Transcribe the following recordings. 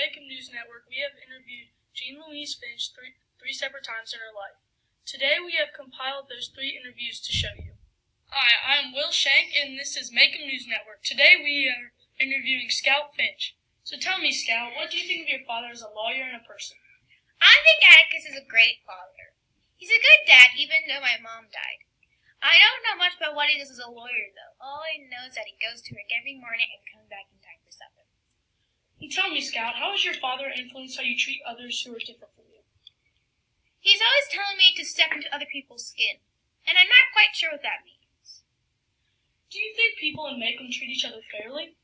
Macon News Network, we have interviewed Jean Louise Finch three separate times in her life. Today, we have compiled those 3 interviews to show you. Hi, I'm Will Shank, and this is Macon News Network. Today, we are interviewing Scout Finch. So tell me, Scout, what do you think of your father as a lawyer and a person? I think Atticus is a great father. He's a good dad, even though my mom died. I don't know much about what he does as a lawyer, though. All I know is that he goes to work every morning and comes back in time for supper. And tell me, Scout, how has your father influenced how you treat others who are different from you? He's always telling me to step into other people's skin, and I'm not quite sure what that means. Do you think people in Macon treat each other fairly?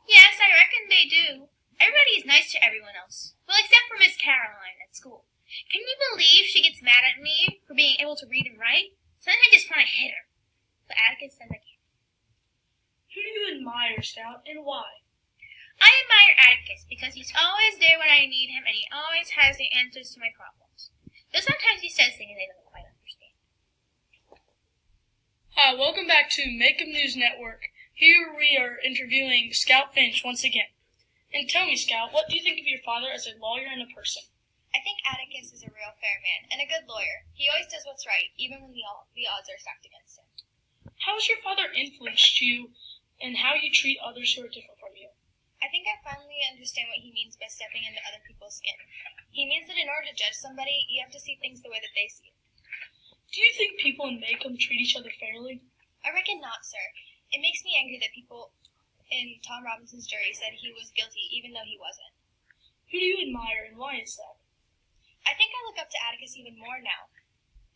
Yes, I reckon they do. Everybody is nice to everyone else. Well, except for Miss Caroline at school. Can you believe she gets mad at me for being able to read and write? Sometimes I just want to hit her. But Atticus says I can't. Who do you admire, Scout, and why? I admire Atticus because he's always there when I need him and he always has the answers to my problems. Though sometimes he says things I don't quite understand. Hi, welcome back to Macon News Network. Here we are interviewing Scout Finch once again. And tell me, Scout, what do you think of your father as a lawyer and a person? I think Atticus is a real fair man and a good lawyer. He always does what's right, even when the odds are stacked against him. How has your father influenced you and how you treat others who are different from you? I think I finally understand what he means by stepping into other people's skin. He means that in order to judge somebody, you have to see things the way that they see it. Do you think people in Macon treat each other fairly? I reckon not, sir. It makes me angry that people in Tom Robinson's jury said he was guilty, even though he wasn't. Who do you admire and why is that? I think I look up to Atticus even more now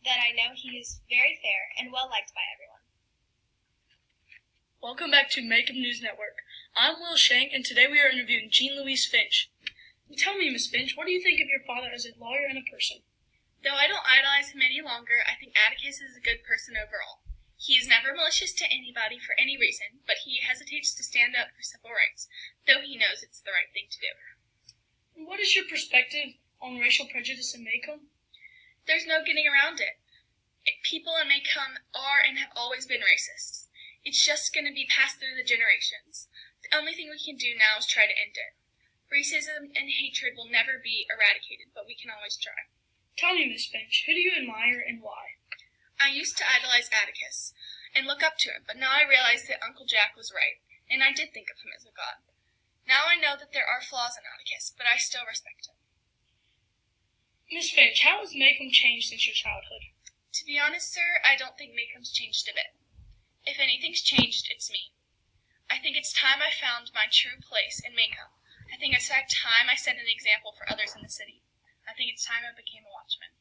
that I know he is very fair and well-liked by everyone. Welcome back to Macon News Network. I'm Will Shank, and today we are interviewing Jean Louise Finch. And tell me, Miss Finch, what do you think of your father as a lawyer and a person? Though I don't idolize him any longer, I think Atticus is a good person overall. He is never malicious to anybody for any reason, but he hesitates to stand up for civil rights, though he knows it's the right thing to do. And what is your perspective on racial prejudice in Macon? There's no getting around it. People in Macon are and have always been racists. It's just going to be passed through the generations. The only thing we can do now is try to end it. Racism and hatred will never be eradicated, but we can always try. Tell me, Miss Finch, who do you admire and why? I used to idolize Atticus and look up to him, but now I realize that Uncle Jack was right, and I did think of him as a god. Now I know that there are flaws in Atticus, but I still respect him. Miss Finch, how has Macon changed since your childhood? To be honest, sir, I don't think Macon's changed a bit. If anything's changed, it's me. I think it's time I found my true place in Macon. I think it's time I set an example for others in the city. I think it's time I became a watchman.